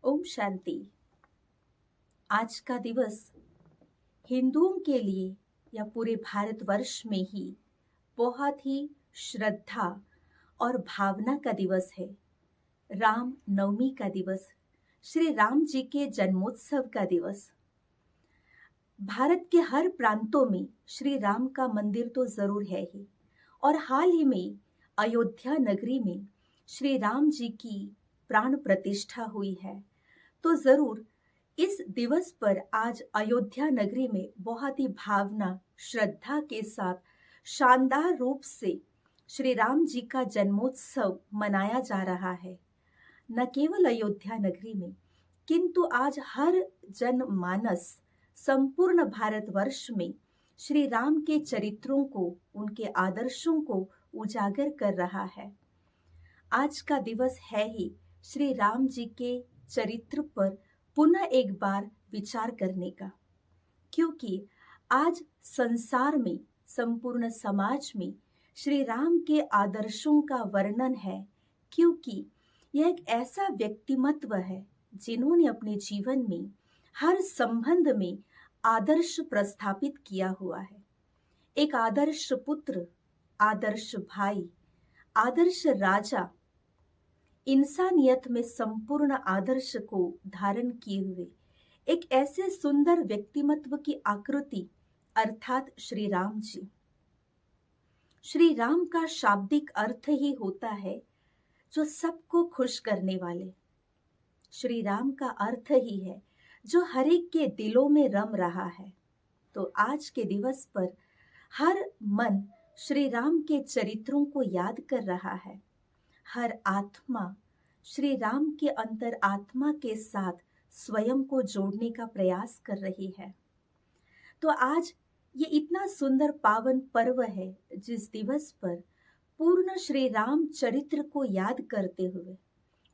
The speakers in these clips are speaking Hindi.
ओम शांति। आज का दिवस हिंदुओं के लिए या पूरे भारतवर्ष में ही बहुत ही श्रद्धा और भावना का दिवस है। राम नवमी का दिवस, श्री राम जी के जन्मोत्सव का दिवस। भारत के हर प्रांतों में श्री राम का मंदिर तो जरूर है ही, और हाल ही में अयोध्या नगरी में श्री राम जी की प्राण प्रतिष्ठा हुई है। तो जरूर इस दिवस पर आज अयोध्या नगरी में बहुत ही भावना श्रद्धा के साथ शानदार रूप से श्री राम जी का जन्मोत्सव मनाया जा रहा है। न केवल अयोध्या नगरी में, किंतु आज हर जनमानस संपूर्ण भारतवर्ष में श्री राम के चरित्रों को, उनके आदर्शों को उजागर कर रहा है। आज का दिवस है ही श्री राम जी के चरित्र पर पुनः एक बार विचार करने का, क्योंकि आज संसार में, संपूर्ण समाज में श्री राम के आदर्शों का वर्णन है, क्योंकि यह एक ऐसा व्यक्तिमत्व है जिन्होंने अपने जीवन में हर संबंध में आदर्श प्रस्थापित किया हुआ है। एक आदर्श पुत्र, आदर्श भाई, आदर्श राजा, इंसानियत में संपूर्ण आदर्श को धारण किए हुए एक ऐसे सुंदर व्यक्तिमत्व की आकृति अर्थात श्री राम जी। श्री राम का शाब्दिक अर्थ ही होता है जो सबको खुश करने वाले। श्री राम का अर्थ ही है जो हर एक के दिलों में रम रहा है। तो आज के दिवस पर हर मन श्री राम के चरित्रों को याद कर रहा है। हर आत्मा श्री राम के अंतर आत्मा के साथ स्वयं को जोड़ने का प्रयास कर रही है। तो आज ये इतना सुंदर पावन पर्व है जिस दिवस पर पूर्ण श्री राम चरित्र को याद करते हुए,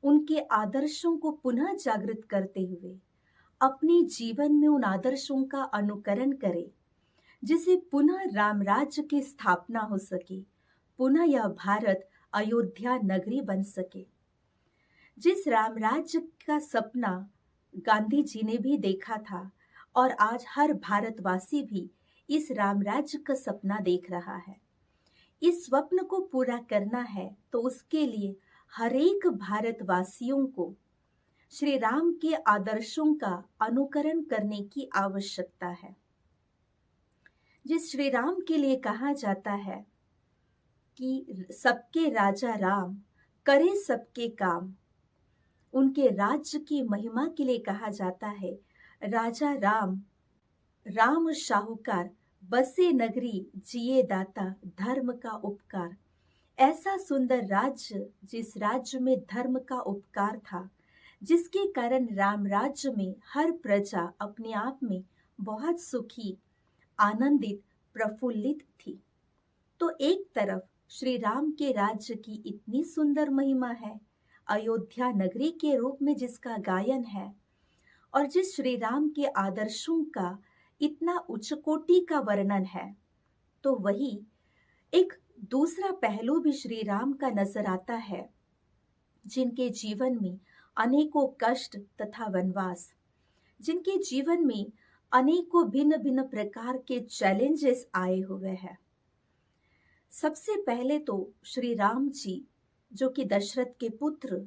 उनके आदर्शों को पुनः जागृत करते हुए अपने जीवन में उन आदर्शों का अनुकरण करें, जिसे पुनः राम राज्य की स्थापना हो सके, पुनः यह भारत अयोध्या नगरी बन सके। जिस राम राज्य का सपना गांधी जी ने भी देखा था और आज हर भारतवासी भी इस राम राज्य का सपना देख रहा है। इस स्वप्न को पूरा करना है तो उसके लिए हर एक भारतवासियों को श्री राम के आदर्शों का अनुकरण करने की आवश्यकता है। जिस श्री राम के लिए कहा जाता है कि सबके राजा राम करे सबके काम, उनके राज्य की महिमा के लिए कहा जाता है राजा राम, राम शाहूकार, बसे नगरी जिए दाता धर्म का उपकार। ऐसा सुंदर राज्य जिस राज्य में धर्म का उपकार था, जिसके कारण राम राज्य में हर प्रजा अपने आप में बहुत सुखी, आनंदित, प्रफुल्लित थी। तो एक तरफ श्री राम के राज्य की इतनी सुंदर महिमा है, अयोध्या नगरी के रूप में जिसका गायन है, और जिस श्री राम के आदर्शों का इतना उच्च कोटि का वर्णन है, तो वही एक दूसरा पहलू भी श्री राम का नजर आता है, जिनके जीवन में अनेकों कष्ट तथा वनवास, जिनके जीवन में अनेकों भिन्न भिन्न प्रकार के चैलेंजेस आए हुए हैं। सबसे पहले तो श्री राम जी, जो कि दशरथ के पुत्र,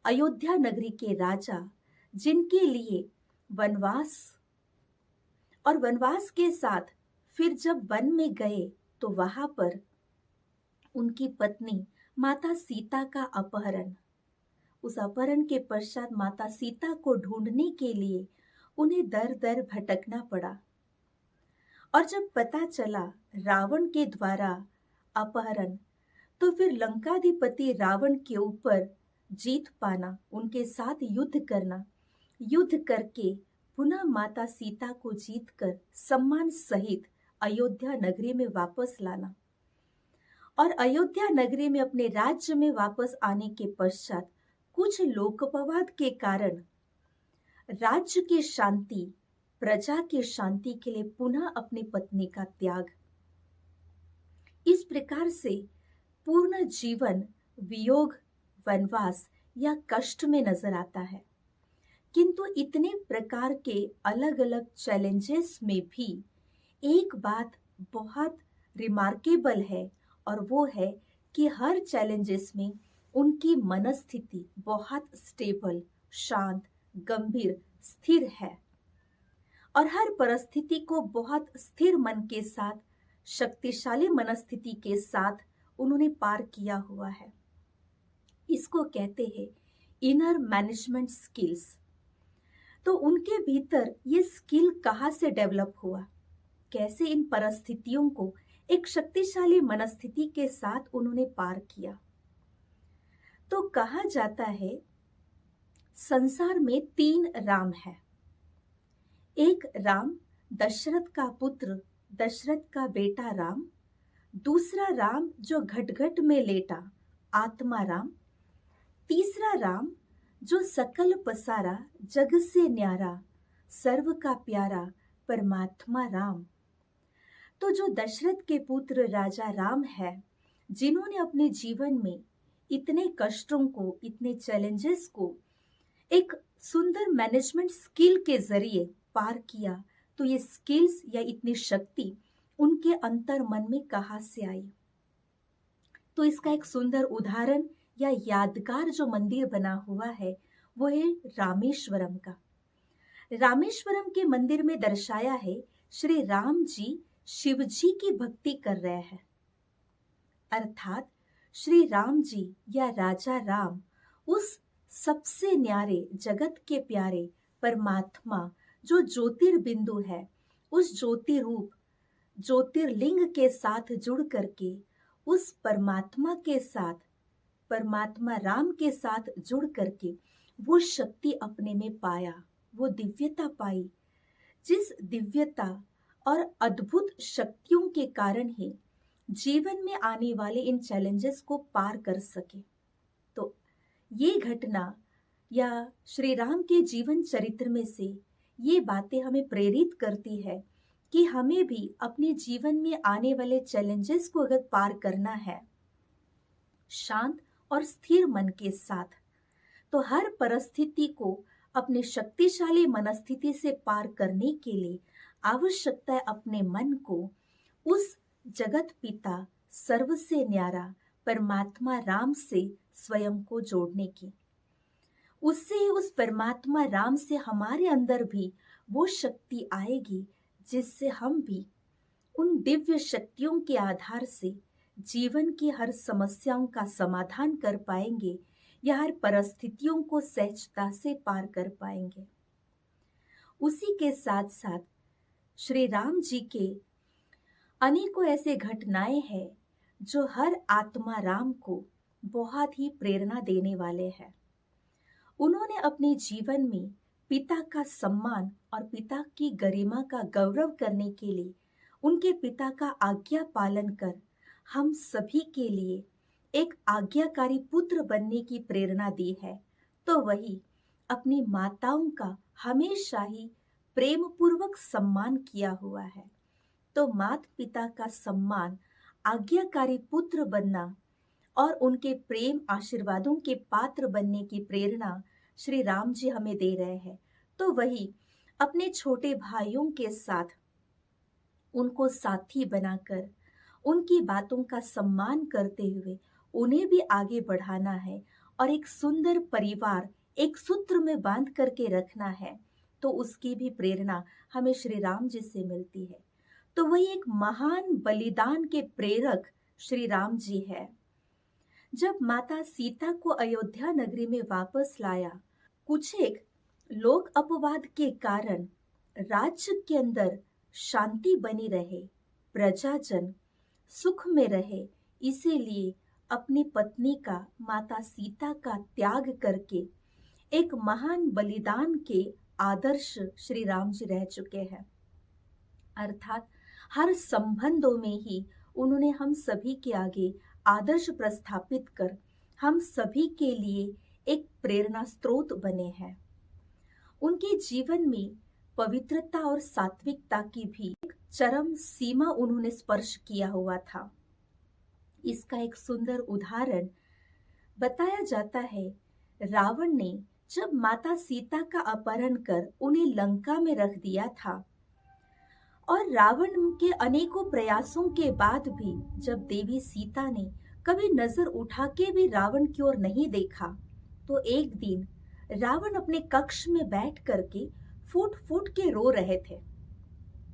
अयोध्या नगरी के राजा, जिनके लिए वनवास, और वनवास के साथ फिर जब वन में गए तो वहां पर उनकी पत्नी माता सीता का अपहरण, उस अपहरण के पश्चात माता सीता को ढूंढने के लिए उन्हें दर दर भटकना पड़ा। और जब पता चला रावण के द्वारा अपहरण, तो फिर लंकाधिपति रावण के ऊपर जीत पाना, उनके साथ युद्ध करना, युद्ध करके पुनः माता सीता को जीतकर सम्मान सहित अयोध्या नगरी में वापस लाना, और अयोध्या नगरी में अपने राज्य में वापस आने के पश्चात कुछ लोकपवाद के कारण राज्य की शांति, प्रजा की शांति के लिए पुनः अपनी पत्नी का त्याग। इस प्रकार से पूर्ण जीवन वियोग, वनवास या कष्ट में नजर आता है, किंतु इतने प्रकार के अलग अलग चैलेंजेस में भी एक बात बहुत रिमार्केबल है, और वो है कि हर चैलेंजेस में उनकी मनस्थिति बहुत स्टेबल, शांत, गंभीर, स्थिर है, और हर परिस्थिति को बहुत स्थिर मन के साथ, शक्तिशाली मनस्थिति के साथ उन्होंने पार किया हुआ है। इसको कहते हैं इनर मैनेजमेंट स्किल्स। तो उनके भीतर ये स्किल कहाँ से डेवलप हुआ, कैसे इन परिस्थितियों को एक शक्तिशाली मनस्थिति के साथ उन्होंने पार किया। तो कहा जाता है संसार में 3 राम है। एक राम दशरथ का पुत्र, दशरथ का बेटा राम। दूसरा राम जो घट-घट में लेटा, आत्मा राम। तीसरा राम जो सकल पसारा, जग से न्यारा, सर्व का प्यारा, परमात्मा राम। तो जो दशरथ के पुत्र राजा राम है, जिन्होंने अपने जीवन में इतने कष्टों को, इतने चैलेंजेस को एक सुंदर मैनेजमेंट स्किल के जरिए पार किया, तो ये स्किल्स या इतनी शक्ति उनके अंतर मन में कहाँ से आई। तो इसका एक सुंदर उदाहरण या यादगार जो मंदिर बना हुआ है वो है रामेश्वरम का। रामेश्वरम के मंदिर में दर्शाया है श्री राम जी शिव जी की भक्ति कर रहे हैं, अर्थात श्री राम जी या राजा राम उस सबसे न्यारे, जगत के प्यारे परमात्मा जो ज्योतिर्बिंदु है, उस ज्योति रूप ज्योतिर्लिंग के साथ जुड़ करके उस परमात्मा के साथ, परमात्मा राम के साथ जुड़ करके वो शक्ति अपने में पाया, वो दिव्यता पाई, जिस दिव्यता और अद्भुत शक्तियों के कारण ही जीवन में आने वाले इन चैलेंजेस को पार कर सके। तो ये घटना या श्री राम के जीवन चरित्र में से ये बातें हमें प्रेरित करती है कि हमें भी अपने जीवन में आने वाले चैलेंजेस को अगर पार करना है शांत और स्थिर मन के साथ, तो हर परिस्थिति को अपने शक्तिशाली मनस्थिति से पार करने के लिए आवश्यकता है अपने मन को उस जगत पिता, सर्व से न्यारा परमात्मा राम से स्वयं को जोड़ने की। उससे, उस परमात्मा राम से हमारे अंदर भी वो शक्ति आएगी जिससे हम भी उन दिव्य शक्तियों के आधार से जीवन की हर समस्याओं का समाधान कर पाएंगे या हर परिस्थितियों को सहजता से पार कर पाएंगे। उसी के साथ साथ श्री राम जी के अनेकों ऐसे घटनाएं हैं जो हर आत्मा राम को बहुत ही प्रेरणा देने वाले हैं। उन्होंने अपने जीवन में पिता का सम्मान और पिता की गरिमा का गौरव करने के लिए उनके पिता का आज्ञा पालन कर हम सभी के लिए एक आज्ञाकारी पुत्र बनने की प्रेरणा दी है। तो वही अपनी माताओं का हमेशा ही प्रेम पूर्वक सम्मान किया हुआ है। तो माता पिता का सम्मान, आज्ञाकारी पुत्र बनना और उनके प्रेम आशीर्वादों के पात्र बनने की प्रेरणा श्री राम जी हमें दे रहे हैं। तो वही अपने छोटे भाइयों के साथ उनको साथी बनाकर उनकी बातों का सम्मान करते हुए उन्हें भी आगे बढ़ाना है और एक सुंदर परिवार एक सूत्र में बांध करके रखना है। तो उसकी भी प्रेरणा हमें श्री राम जी से मिलती है। तो वही एक महान बलिदान के प्रेरक श्री राम जी है। जब माता सीता को अयोध्या नगरी में वापस लाया, कुछ एक लोक अपवाद के कारण राज्य के अंदर शांति बनी रहे, प्रजाजन सुख में रहे, इसीलिए अपनी पत्नी का, माता सीता का त्याग करके एक महान बलिदान के आदर्श श्री राम जी रह चुके हैं। अर्थात हर संबंधों में ही उन्होंने हम सभी के आगे आदर्श प्रस्थापित कर हम सभी के लिए एक प्रेरणा स्रोत बने हैं। उनके जीवन में पवित्रता और सात्विकता की भी एक चरम सीमा उन्होंने स्पर्श किया हुआ था। इसका एक सुंदर उदाहरण बताया जाता है। रावण ने जब माता सीता का अपहरण कर उन्हें लंका में रख दिया था और रावण के अनेकों प्रयासों के बाद भी जब देवी सीता ने कभी नजर उठा के भी रावण की ओर नहीं देखा, तो एक दिन रावण अपने कक्ष में बैठ करके फूट फूट के रो रहे थे।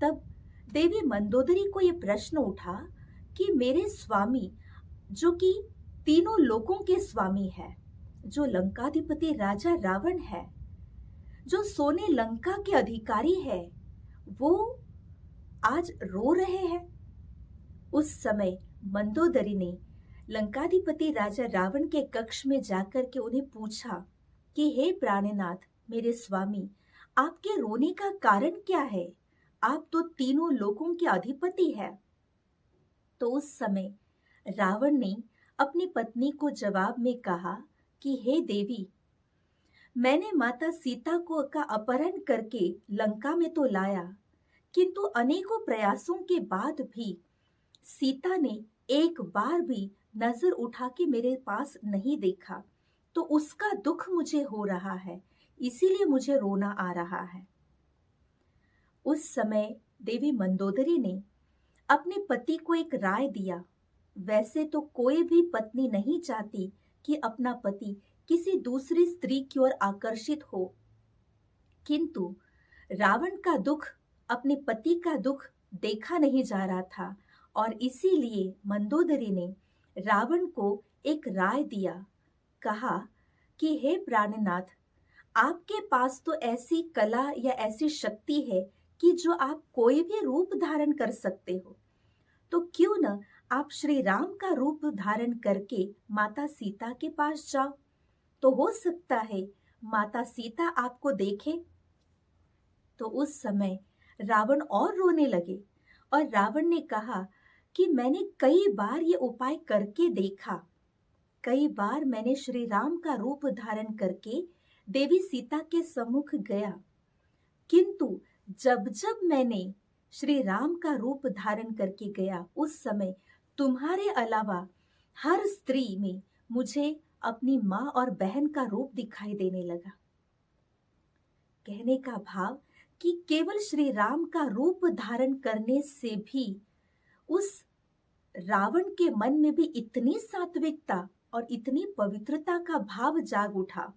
तब देवी मंदोदरी को ये प्रश्न उठा कि मेरे स्वामी, जो कि तीनों लोकों के स्वामी है, जो लंकाधिपति राजा रावण है, जो सोने लंका के अधिकारी है, वो आज रो रहे हैं। उस समय मंदोदरी ने लंकाधिपति राजा रावण के कक्ष में जाकर के उन्हें पूछा कि हे प्राणनाथ, मेरे स्वामी, आपके रोने का कारण क्या है? आप तो तीनों लोकों के अधिपति हैं। तो उस समय रावण ने अपनी पत्नी को जवाब में कहा कि हे देवी, मैंने माता सीता को का अपहरण करके लंका में तो लाया, किंतु अनेकों प्रयासों के बाद भी सीता ने एक बार भी नजर उठा के मेरे पास नहीं देखा, तो उसका दुख मुझे हो रहा है, इसीलिए मुझे रोना आ रहा है। उस समय देवी मंदोदरी ने अपने पति को एक राय दिया। वैसे तो कोई भी पत्नी नहीं चाहती कि अपना पति किसी दूसरी स्त्री की ओर आकर्षित हो, किंतु रावण का दुख, अपने पति का दुख देखा नहीं जा रहा था और इसीलिए मंदोदरी ने रावण को एक राय दिया। कहा कि हे प्राणनाथ, आपके पास तो ऐसी कला या ऐसी शक्ति है कि जो आप कोई भी रूप धारण कर सकते हो, तो क्यों न आप श्री राम का रूप धारण करके माता सीता के पास जाओ, तो हो सकता है माता सीता आपको देखे। तो उस समय रावण और रोने लगे और रावण ने कहा कि मैंने कई बार ये उपाय करके देखा, कई बार मैंने श्री राम का रूप धारण करके देवी सीता के सम्मुख गया, किंतु जब जब मैंने श्री राम का रूप धारण करके गया, उस समय तुम्हारे अलावा हर स्त्री में मुझे अपनी माँ और बहन का रूप दिखाई देने लगा। कहने का भाव कि केवल श्री राम का रूप धारण करने से भी उस रावण के मन में भी इतनी सात्विकता और इतनी पवित्रता का भाव जाग उठा।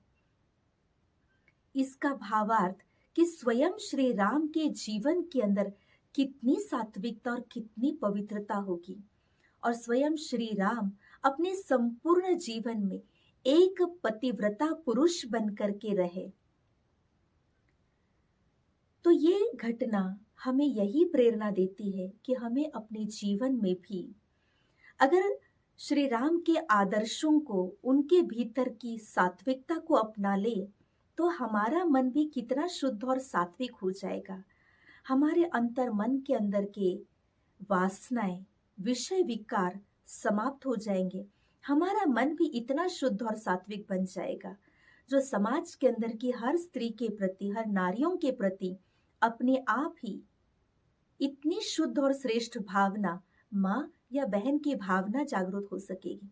इसका भावार्थ कि स्वयं श्री राम के जीवन के अंदर कितनी सात्विकता और कितनी पवित्रता होगी, और स्वयं श्री राम अपने संपूर्ण जीवन में एक पतिव्रता पुरुष बनकर के रहे। तो ये घटना हमें यही प्रेरणा देती है कि हमें अपने जीवन में भी अगर श्री राम के आदर्शों को, उनके भीतर की सात्विकता को अपना ले, तो हमारा मन भी कितना शुद्ध और सात्विक हो जाएगा। हमारे अंतर मन के अंदर के वासनाएं, विषय विकार समाप्त हो जाएंगे। हमारा मन भी इतना शुद्ध और सात्विक बन जाएगा, जो समाज के अंदर की हर स्त्री के प्रति, हर नारियों के प्रति अपने आप ही इतनी शुद्ध और श्रेष्ठ भावना, माँ या बहन की भावना जागृत हो सकेगी।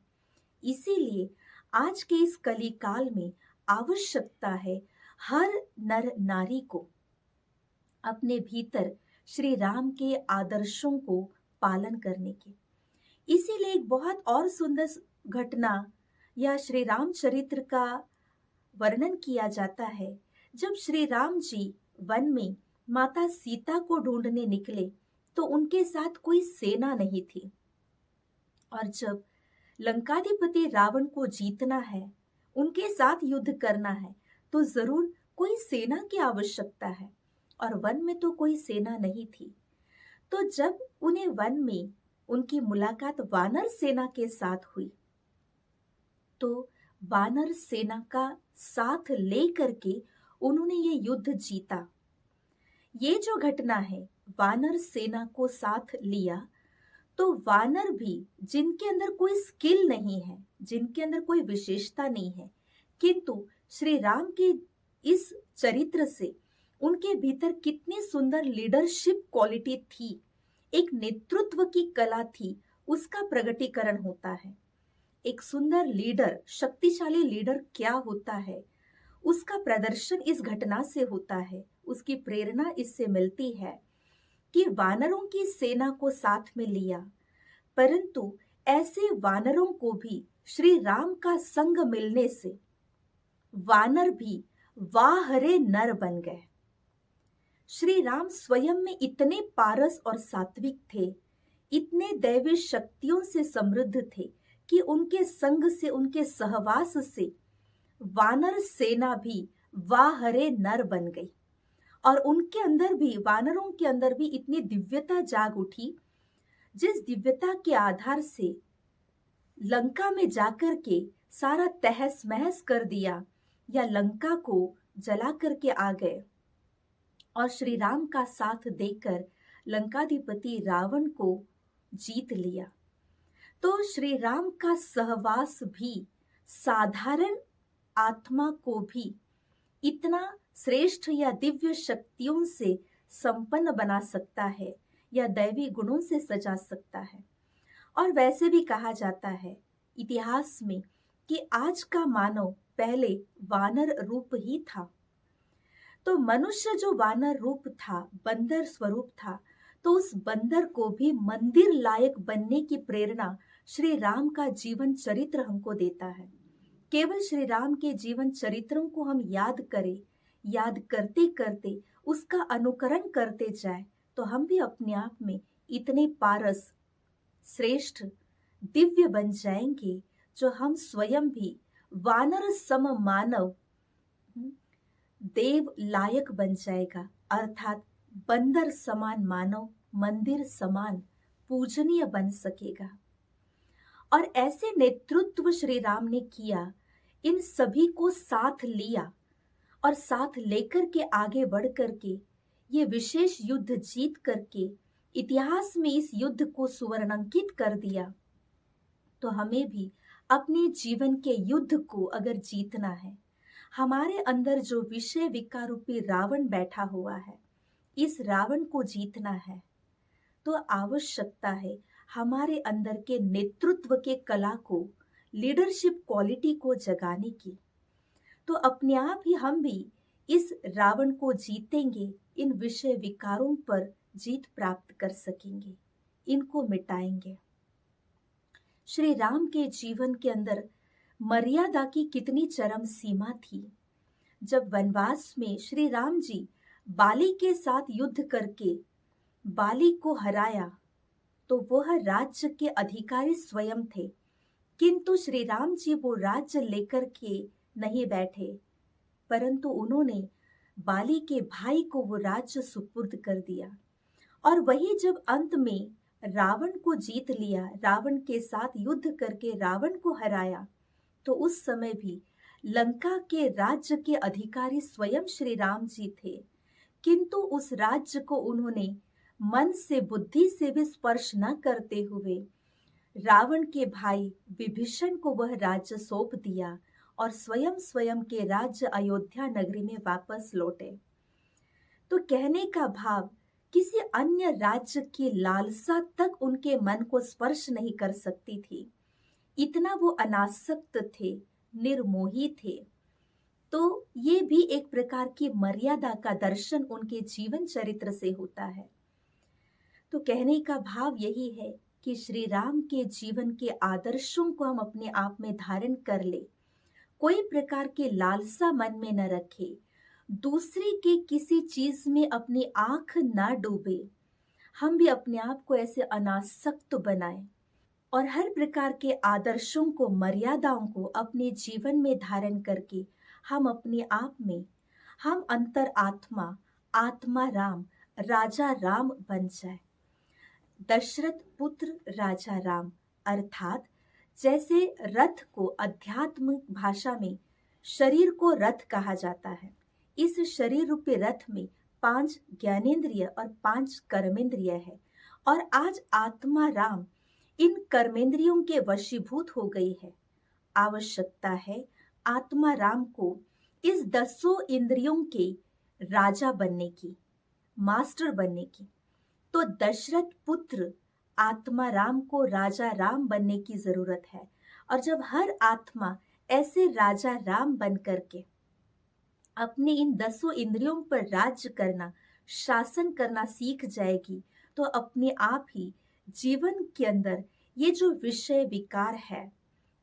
इसीलिए आज के इस कली काल में आवश्यकता है हर नर नारी को अपने भीतर श्री राम के आदर्शों को पालन करने की। इसीलिए एक बहुत और सुंदर घटना या श्री राम चरित्र का वर्णन किया जाता है। जब श्री राम जी वन में माता सीता को ढूंढने निकले, तो उनके साथ कोई सेना नहीं थी, और जब लंकाधिपति रावण को जीतना है, उनके साथ युद्ध करना है, तो जरूर कोई सेना की आवश्यकता है, और वन में तो कोई सेना नहीं थी। तो जब उन्हें वन में उनकी मुलाकात वानर सेना के साथ हुई, तो वानर सेना का साथ लेकर के उन्होंने ये युद्ध जीता। ये जो घटना है, वानर सेना को साथ लिया, तो वानर भी जिनके अंदर कोई स्किल नहीं है, जिनके अंदर कोई विशेषता नहीं है, किंतु श्री राम के इस चरित्र से उनके भीतर कितनी सुंदर लीडरशिप क्वालिटी थी, एक नेतृत्व की कला थी, उसका प्रगटीकरण होता है। एक सुंदर लीडर, शक्तिशाली लीडर क्या होता है, उसका प्रदर्शन इस घटना से होता है, उसकी प्रेरणा इससे मिलती है कि वानरों की सेना को साथ में लिया, परंतु ऐसे वानरों को भी श्री राम का संग मिलने से वानर भी वाहरे नर बन गए। श्री राम स्वयं में इतने पारस और सात्विक थे, इतने दैवी शक्तियों से समृद्ध थे कि उनके संग से, उनके सहवास से वानर सेना भी वाहरे नर बन गई और उनके अंदर भी, वानरों के अंदर भी इतनी दिव्यता जाग उठी, जिस दिव्यता के आधार से लंका में जाकर के सारा तहस महस कर दिया या लंका को जला करके आ गए और श्री राम का साथ देकर लंकाधिपति रावण को जीत लिया। तो श्री राम का सहवास भी साधारण आत्मा को भी इतना श्रेष्ठ या दिव्य शक्तियों से संपन्न बना सकता है या दैवी गुणों से सजा सकता है। और वैसे भी कहा जाता है इतिहास में कि आज का मानव पहले वानर रूप ही था। तो मनुष्य जो वानर रूप था, बंदर स्वरूप था, तो उस बंदर को भी मंदिर लायक बनने की प्रेरणा श्री राम का जीवन चरित्र हमको देता है। केवल श्री राम के जीवन चरित्रों को हम याद करें, याद करते करते उसका अनुकरण करते जाए, तो हम भी अपने आप में इतने पारस, श्रेष्ठ, दिव्य बन जाएंगे जो हम स्वयं भी वानर सम मानव, देव लायक बन जाएगा, अर्थात बंदर समान मानव मंदिर समान पूजनीय बन सकेगा। और ऐसे नेतृत्व श्री राम ने किया, इन सभी को साथ लिया और साथ लेकर के आगे बढ़ करके ये विशेष युद्ध जीत करके इतिहास में इस युद्ध को सुवर्णांकित कर दिया। तो हमें भी अपने जीवन के युद्ध को अगर जीतना है, हमारे अंदर जो विषय विकार रूपी रावण बैठा हुआ है, इस रावण को जीतना है, तो आवश्यकता है हमारे अंदर के नेतृत्व के कला को, लीडरशिप क्वालिटी को जगाने की। तो अपने आप ही हम भी इस रावण को जीतेंगे, इन विषय विकारों पर जीत प्राप्त कर सकेंगे, इनको मिटाएंगे। श्री राम के जीवन के अंदर मर्यादा की कितनी चरम सीमा थी। जब वनवास में श्री राम जी बाली के साथ युद्ध करके बाली को हराया, तो वह राज्य के अधिकारी स्वयं थे, किंतु श्री राम जी वो राज्य लेकर के नहीं बैठे, परंतु उन्होंने बाली के भाई को वो राज्य सुपुर्द कर दिया। और वही जब अंत में रावण को जीत लिया, रावण के साथ युद्ध करके रावण को हराया, तो उस समय भी लंका के राज्य के अधिकारी स्वयं श्री राम जी थे, किंतु उस राज्य को उन्होंने मन से, बुद्धि से भी स्पर्श न करते हुए रावण के भाई विभीषण को वह राज्य सौंप दिया और स्वयं के राज्य अयोध्या नगरी में वापस लौटे। तो कहने का भाव, किसी अन्य राज्य की लालसा तक उनके मन को स्पर्श नहीं कर सकती थी, इतना वो अनासक्त थे, निर्मोही थे। तो ये भी एक प्रकार की मर्यादा का दर्शन उनके जीवन चरित्र से होता है। तो कहने का भाव यही है कि श्री राम के जीवन के आदर्शों को हम अपने आप में धारण कर ले, कोई प्रकार के लालसा मन में न रखे, दूसरे के किसी चीज में अपनी आंख ना डूबे, हम भी अपने आप को ऐसे अनासक्त बनाएं और हर प्रकार के आदर्शों को, मर्यादाओं को अपने जीवन में धारण करके हम अपने आप में, हम अंतर आत्मा, आत्मा राम, राजा राम बन जाए। दशरथ पुत्र राजा राम, अर्थात जैसे रथ को अध्यात्म भाषा में शरीर को रथ कहा जाता है, इस शरीर रूपी रथ में 5 ज्ञानेंद्रिय और 5 कर्मेंद्रिय है, और आज आत्मा राम इन कर्मेंद्रियों के वशीभूत हो गई है। आवश्यकता है आत्मा राम को इस 10 इंद्रियों के राजा बनने की, मास्टर बनने की। तो दशरथ पुत्र आत्मा राम को राजा राम बनने की जरूरत है। और जब हर आत्मा ऐसे राजा राम बन करके अपने इन 10 इंद्रियों पर राज्य करना, शासन करना सीख जाएगी, तो अपने आप ही जीवन के अंदर ये जो विषय विकार है,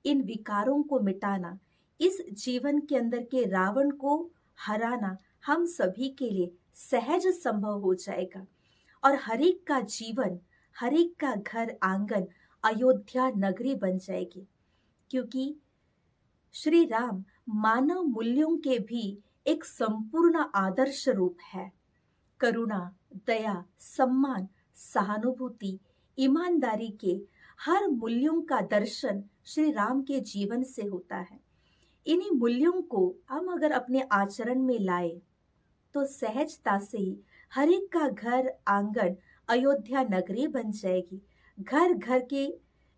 इन विकारों को मिटाना, इस जीवन के अंदर के रावण को हराना हम सभी के लिए सहज संभव हो जाएगा। और हर एक का जीवन, हर एक का घर आंगन अयोध्या नगरी बन जाएगी, क्योंकि श्री राम मानव मूल्यों के भी एक संपूर्ण आदर्श रूप है। करुणा, दया, सम्मान, सहानुभूति, ईमानदारी के हर मूल्यों का दर्शन श्री राम के जीवन से होता है। इन्हीं मूल्यों को हम अगर अपने आचरण में लाए तो सहजता से ही हर एक का घर आंगन अयोध्या नगरी बन जाएगी। घर घर के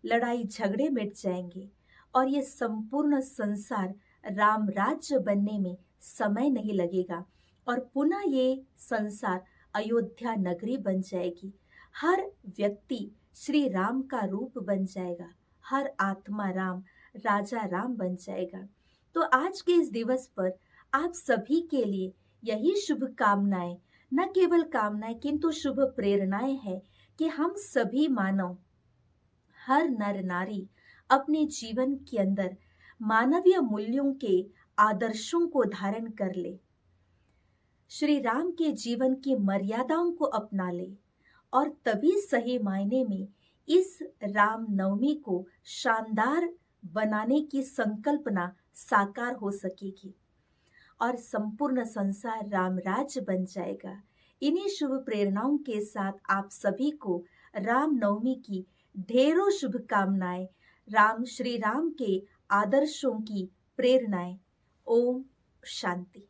लड़ाई झगड़े मिट जाएंगे और ये संपूर्ण संसार राम राज्य बनने में समय नहीं लगेगा और पुनः ये संसार अयोध्या नगरी बन जाएगी। हर व्यक्ति श्री राम का रूप बन जाएगा, हर आत्मा राम, राजा राम बन जाएगा। तो आज के इस दिवस पर आप सभी के लिए यही शुभ कामनाएं, न केवल कामनाएं किंतु शुभ प्रेरणाएं हैं कि हम सभी मानव, हर नर नारी अपने जीवन के अंदर मानवीय मूल्यों के आदर्शों को धारण कर ले, श्री राम के जीवन की मर्यादाओं को अपना ले और तभी सही मायने में इस राम नवमी को शानदार बनाने की संकल्पना साकार हो सकेगी और संपूर्ण संसार राम राज्य बन जाएगा। इन्हीं शुभ प्रेरणाओं के साथ आप सभी को राम नवमी की ढेरों शुभकामनाएं, श्री राम के आदर्शों की प्रेरणाएं। ओम शांति।